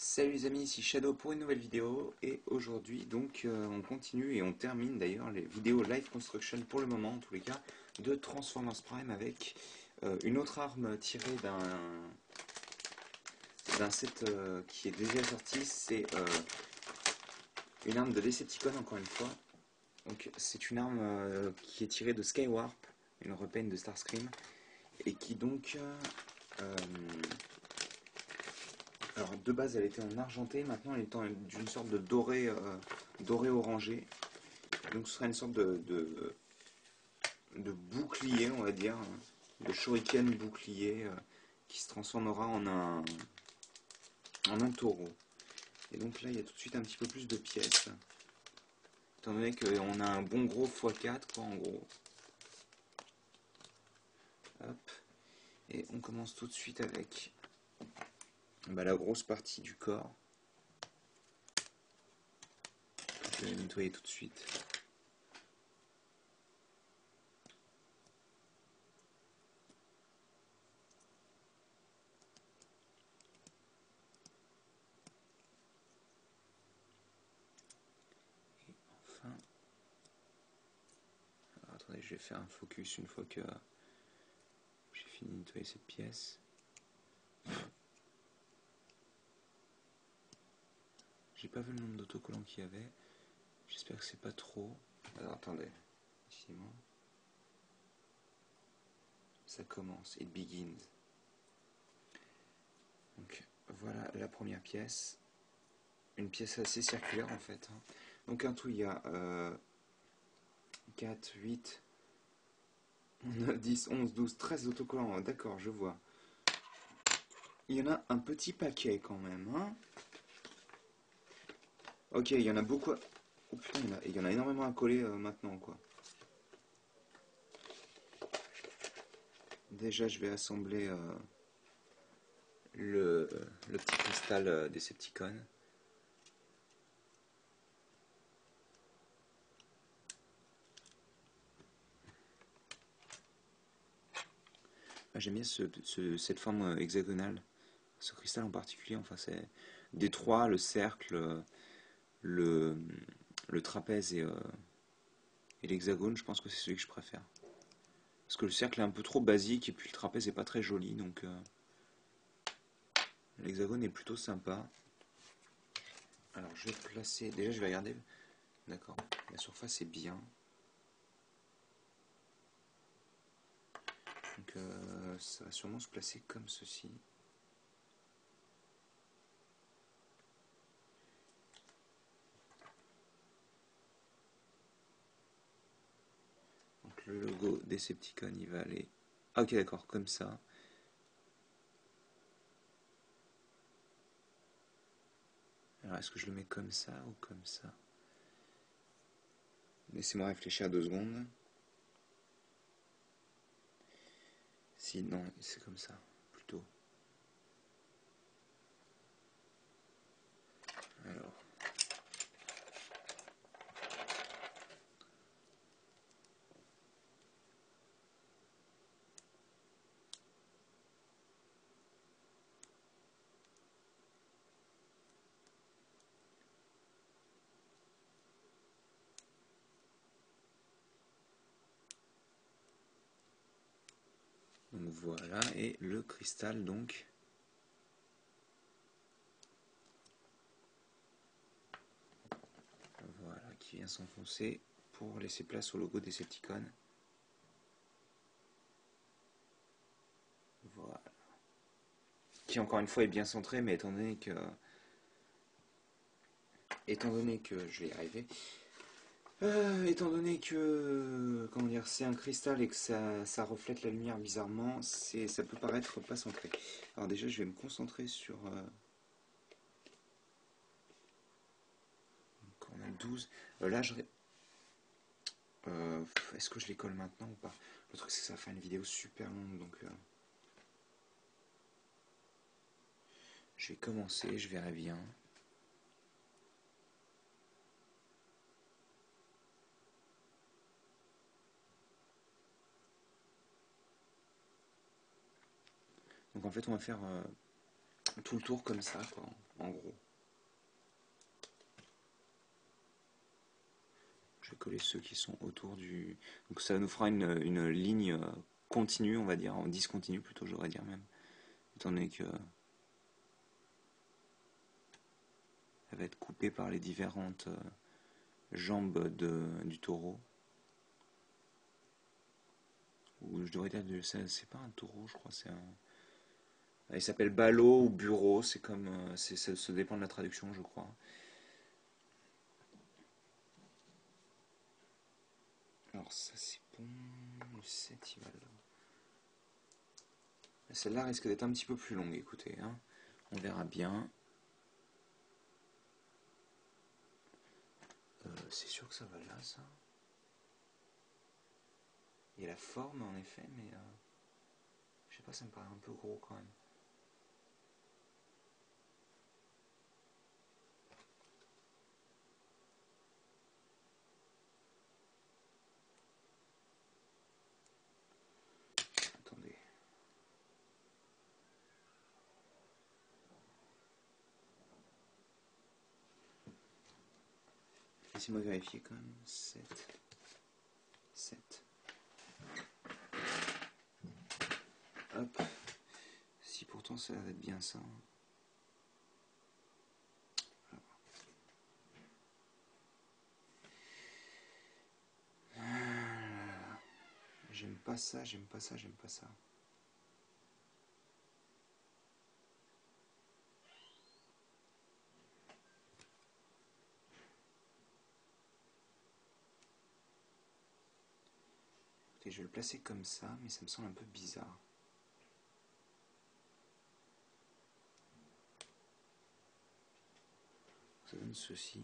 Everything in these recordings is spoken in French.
Salut les amis, ici Shadow pour une nouvelle vidéo et aujourd'hui donc on continue et on termine d'ailleurs les vidéos live construction pour le moment en tous les cas de Transformers Prime avec une autre arme tirée d'un set qui est déjà sorti. C'est une arme de Decepticon encore une fois. Donc c'est une arme qui est tirée de Skywarp, une repainte de Starscream, et qui donc alors de base elle était en argenté, maintenant elle est d'une sorte de doré, doré orangé. Donc ce sera une sorte de bouclier, on va dire, de shuriken bouclier qui se transformera en un taureau. Et donc là il y a tout de suite un petit peu plus de pièces, étant donné qu'on a un bon gros x4 quoi en gros. Hop. Et on commence tout de suite avec la grosse partie du corps. Je vais nettoyer tout de suite. Et enfin, alors, attendez, je vais faire un focus une fois que j'ai fini de nettoyer cette pièce. J'ai pas vu le nombre d'autocollants qu'il y avait. J'espère que c'est pas trop. Alors attendez. Ici, ça commence. It begins. Donc voilà la première pièce. Une pièce assez circulaire en fait. Donc en tout il y a 4, 8, 9, 10, 11, 12, 13 autocollants. D'accord, je vois. Il y en a un petit paquet quand même. Hein. Ok, il y en a beaucoup. Oh putain, il y en a énormément à coller maintenant quoi. Déjà je vais assembler le petit cristal Decepticon. J'aime bien cette forme hexagonale, ce cristal en particulier. Enfin, c'est des trois, le cercle, le, le trapèze et l'hexagone. Je pense que c'est celui que je préfère. Parce que le cercle est un peu trop basique et puis le trapèze est pas très joli. Donc l'hexagone est plutôt sympa. Alors je vais placer. Déjà, je vais regarder. D'accord, la surface est bien. Donc ça va sûrement se placer comme ceci. Donc le logo Decepticon, il va aller... Ah ok, d'accord, comme ça. Alors est-ce que je le mets comme ça ou comme ça? Laissez-moi réfléchir 2 secondes. Si, non, c'est comme ça, plutôt. Alors. Donc voilà, et le cristal donc. Voilà, qui vient s'enfoncer pour laisser place au logo Decepticon. Voilà. Qui encore une fois est bien centré, mais étant donné que je vais y arriver, étant donné que comment dire, c'est un cristal et que ça reflète la lumière bizarrement, ça peut paraître pas centré. Alors déjà, je vais me concentrer sur on a 12. Là, est-ce que je les colle maintenant ou pas? Le truc, c'est que ça va faire une vidéo super longue, donc je vais commencer, je verrai bien. Donc en fait, on va faire tout le tour comme ça, quoi, en gros. Je vais coller ceux qui sont autour du... Donc ça nous fera une ligne continue, on va dire, en discontinue plutôt, j'aurais dire même. Étant donné que elle va être coupée par les différentes jambes du taureau. Ou je devrais dire, c'est pas un taureau, je crois, c'est un... Il s'appelle ballot ou bureau, c'est comme... ça dépend de la traduction, je crois. Alors ça c'est bon, le 7 il va là. Celle-là risque d'être un petit peu plus longue, écoutez, hein. On verra bien. C'est sûr que ça va là, ça. Il y a la forme en effet, mais je sais pas, ça me paraît un peu gros quand même. Attendez. Laissez-moi vérifier quand même. 7. 7. Hop. Si pourtant ça va être bien ça. J'aime pas ça, j'aime pas ça, j'aime pas ça. Écoutez, je vais le placer comme ça, mais ça me semble un peu bizarre. Ça donne ceci.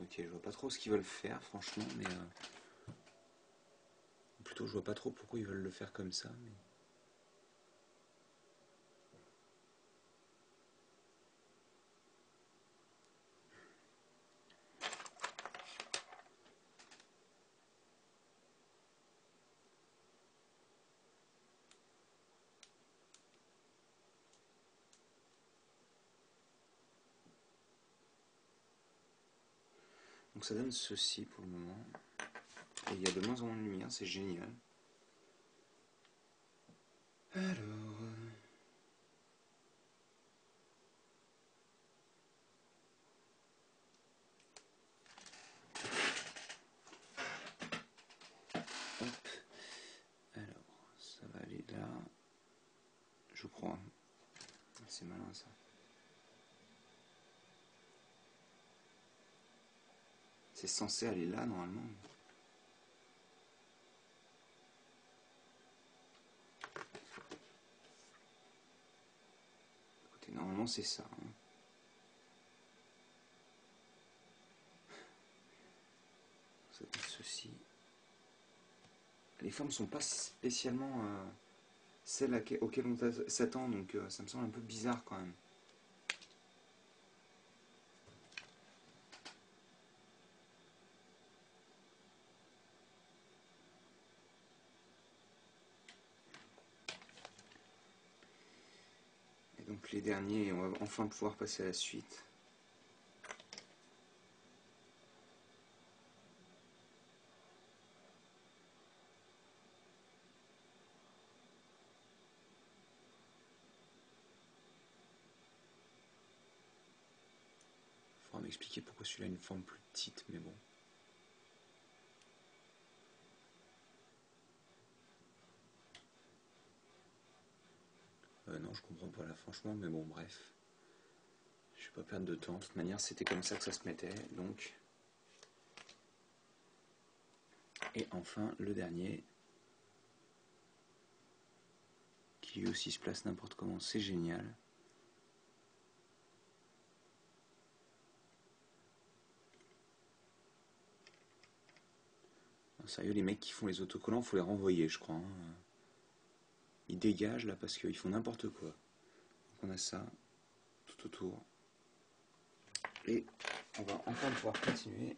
Ok, je vois pas trop ce qu'ils veulent faire, franchement, mais plutôt je vois pas trop pourquoi ils veulent le faire comme ça. Mais... Donc ça donne ceci pour le moment. Et il y a de moins en moins de lumière, c'est génial. Alors... Hop. Alors, ça va aller là. Je crois. C'est malin ça. C'est censé aller là normalement. Écoutez, normalement c'est ça. Hein. Ça donne ceci. Les formes sont pas spécialement celles auxquelles on s'attend, donc ça me semble un peu bizarre quand même. Et donc les derniers, on va enfin pouvoir passer à la suite. Il faudra m'expliquer pourquoi celui-là a une forme plus petite, mais bon. Non, je comprends pas là, franchement, mais bon, bref. Je vais pas perdre de temps. De toute manière, c'était comme ça que ça se mettait, donc. Et enfin, le dernier, qui lui aussi se place n'importe comment, c'est génial. Sérieux, les mecs qui font les autocollants, faut les renvoyer, je crois. Hein. Ils dégagent là parce qu'ils font n'importe quoi. Donc on a ça tout autour. Et on va enfin pouvoir continuer.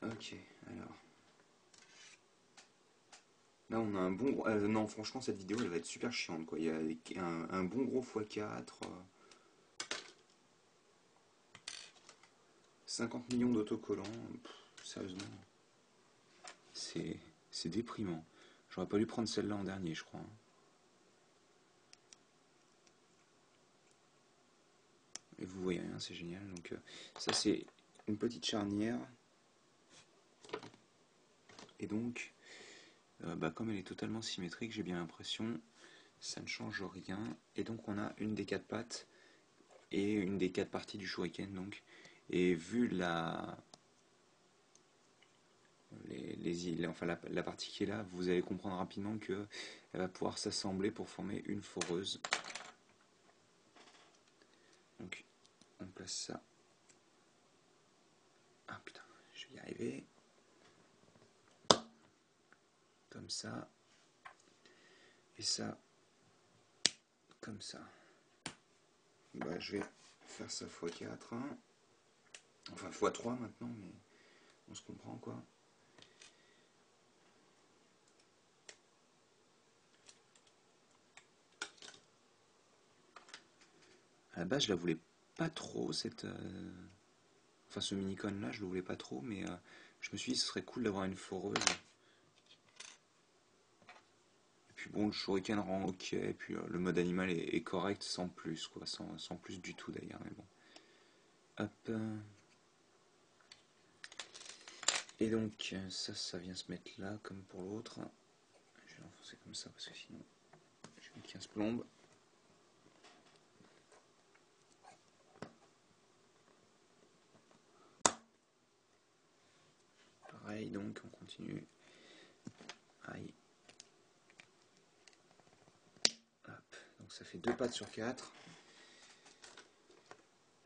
Ok, alors. Là on a un bon... non, franchement, cette vidéo, elle va être super chiante, quoi. Il y a un bon gros x4. 50 millions d'autocollants. Sérieusement. C'est déprimant. J'aurais pas dû prendre celle-là en dernier, je crois. Et vous voyez rien, c'est génial. Donc ça c'est une petite charnière. Et donc, comme elle est totalement symétrique, j'ai bien l'impression, ça ne change rien. Et donc on a une des 4 pattes et une des 4 parties du shuriken. Donc. Et vu la partie qui est là, vous allez comprendre rapidement qu'elle va pouvoir s'assembler pour former une foreuse. Donc on place ça. Ah putain, je vais y arriver. Comme ça. Et ça, comme ça. Bah, je vais faire ça x4. Hein. Enfin x3 maintenant, mais on se comprend quoi. À la base, je la voulais pas trop, cette... Enfin, ce mini-con là, je le voulais pas trop, mais je me suis dit ce serait cool d'avoir une foreuse. Et puis bon, le shuriken rend ok, et puis le mode animal est correct sans plus, quoi, sans plus du tout d'ailleurs, mais bon. Hop. Et donc, ça vient se mettre là, comme pour l'autre. Je vais l'enfoncer comme ça, parce que sinon, je vais 15 plombes. Pareil, donc, on continue. Aïe. Hop, donc ça fait 2 pattes sur 4.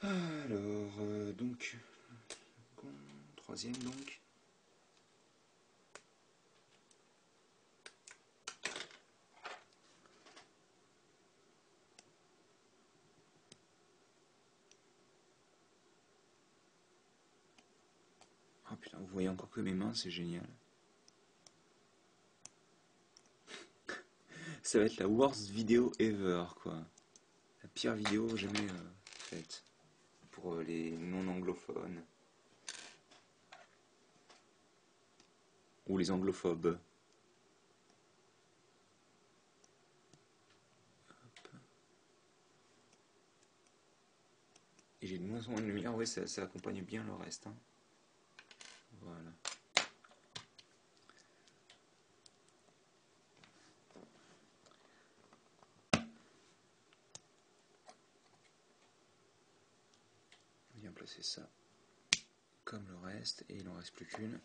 Alors, donc, troisième donc. Oh putain, vous voyez encore que mes mains, c'est génial. Ça va être la worst vidéo ever, quoi. La pire vidéo jamais faite. Pour les non-anglophones. Ou les anglophobes. Hop. Et j'ai de moins en moins de lumière, ouais, ça accompagne bien le reste. Hein. Voilà. On vient placer ça comme le reste, et il n'en reste plus qu'une.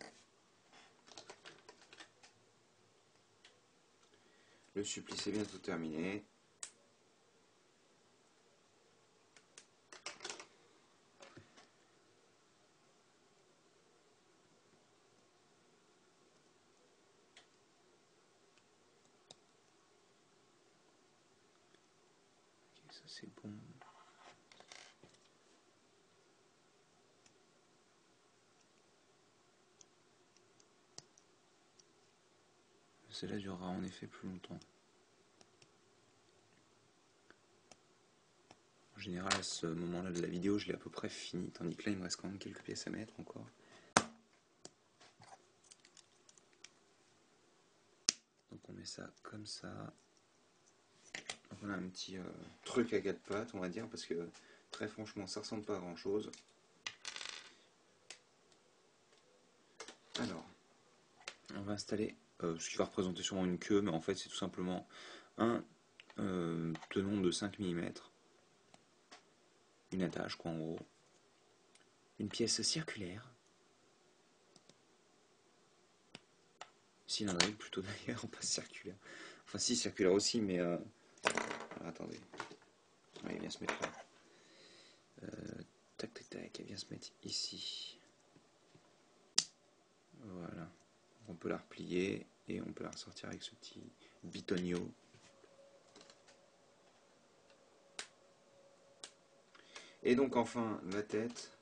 Le supplice est bientôt terminé. Ok, ça c'est bon. Celle-là durera en effet plus longtemps. En général, à ce moment-là de la vidéo, je l'ai à peu près fini, tandis que là, il me reste quand même quelques pièces à mettre encore. Donc on met ça comme ça. Donc on a un petit truc à 4 pattes, on va dire, parce que très franchement, ça ressemble pas à grand-chose. Alors, on va installer ce qui va représenter sûrement une queue, mais en fait, c'est tout simplement un tenon de 5 mm. Une attache, quoi, en gros. Une pièce circulaire. Cylindrique, plutôt d'ailleurs, pas circulaire. Enfin, si, circulaire aussi, mais... Alors, attendez. Ouais, il vient se mettre là. Tac, tac, tac. qui vient se mettre ici. Voilà. On peut la replier et on peut la ressortir avec ce petit bitonio. Et donc enfin la tête.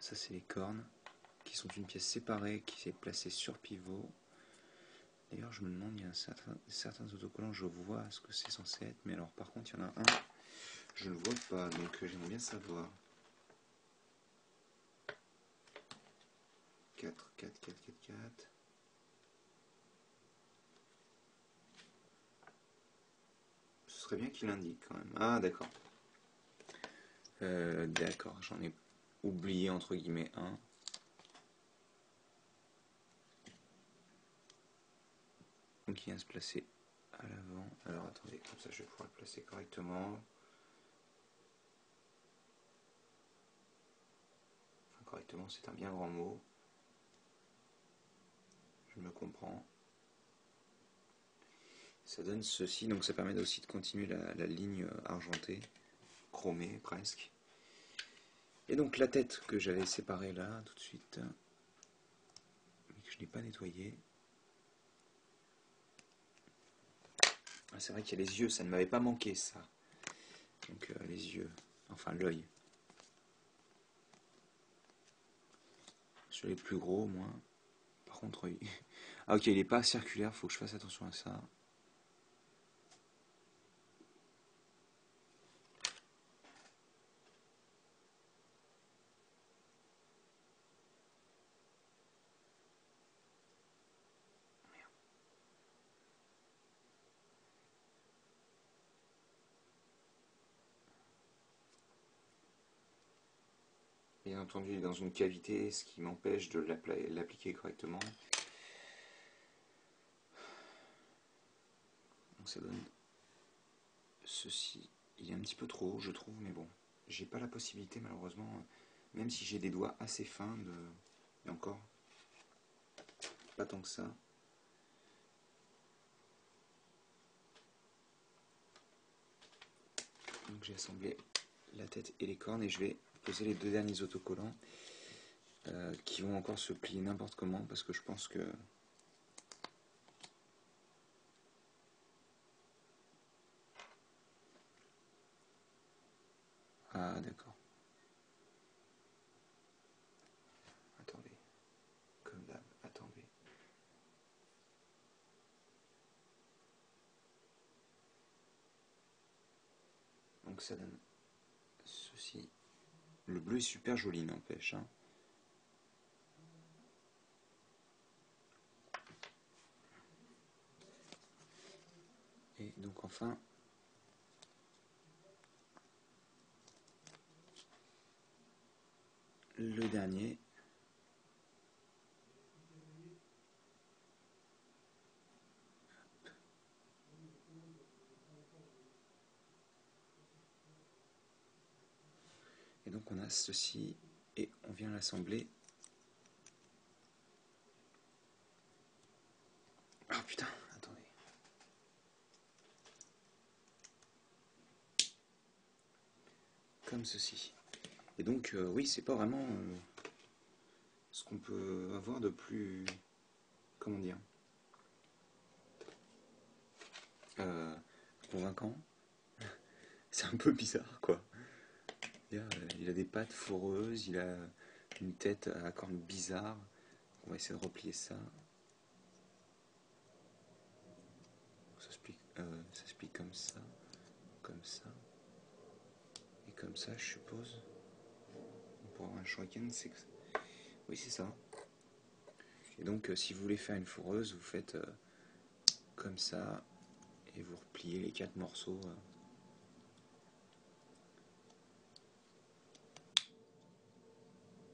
Ça c'est les cornes qui sont une pièce séparée qui est placée sur pivot. D'ailleurs je me demande, il y a certains autocollants, je vois ce que c'est censé être, mais alors par contre il y en a un, je ne le vois pas, donc j'aimerais bien savoir. 4, 4, 4, 4, 4. Ce serait bien qu'il indique quand même. Ah d'accord. D'accord, j'en ai oublié entre guillemets un. Donc il vient se placer à l'avant. Alors attendez, comme ça je vais pouvoir le placer correctement. Enfin correctement, c'est un bien grand mot. Je me comprends. Ça donne ceci, donc ça permet aussi de continuer la ligne argentée, chromée presque. Et donc la tête que j'avais séparée là tout de suite, mais que je n'ai pas nettoyée. Ah, c'est vrai qu'il y a les yeux, ça ne m'avait pas manqué ça. Donc les yeux, enfin l'œil. Sur les plus gros au moins. Par contre, ah ok, il n'est pas circulaire, faut que je fasse attention à ça. Bien entendu, il est dans une cavité, ce qui m'empêche de l'appliquer correctement. Donc ça donne ceci. Il est un petit peu trop haut, je trouve, mais bon. J'ai pas la possibilité, malheureusement, même si j'ai des doigts assez fins, et encore, pas tant que ça. Donc j'ai assemblé la tête et les cornes et je vais poser les deux derniers autocollants qui vont encore se plier n'importe comment parce que je pense que ah d'accord. Attendez. Comme d'hab, attendez. Donc ça donne ceci. Le bleu est super joli, n'empêche. Hein. Et donc enfin, le dernier. Et donc on a ceci et on vient l'assembler. Ah putain, attendez. Comme ceci. Et donc oui, c'est pas vraiment ce qu'on peut avoir de plus, comment dire, convaincant. C'est un peu bizarre quoi. Il a des pattes fourreuses, il a une tête à cornes bizarres. On va essayer de replier ça. Ça se plie comme ça, et comme ça, je suppose. Pour avoir un shuriken, c'est que... Oui, c'est ça. Et donc, si vous voulez faire une fourreuse, vous faites comme ça, et vous repliez les 4 morceaux.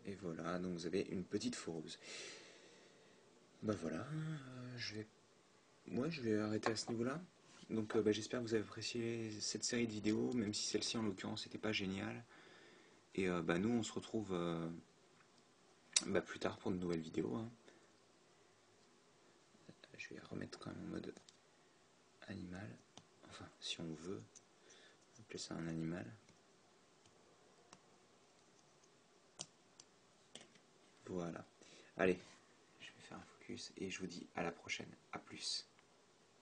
Et voilà, donc vous avez une petite fourreuse. Bah voilà, je vais arrêter à ce niveau-là. Donc j'espère que vous avez apprécié cette série de vidéos, même si celle-ci en l'occurrence n'était pas géniale. Et nous on se retrouve plus tard pour de nouvelles vidéos. Hein. Je vais remettre quand même en mode animal, enfin si on veut. appeler ça un animal. Voilà. Allez, je vais faire un focus et je vous dis à la prochaine. À plus.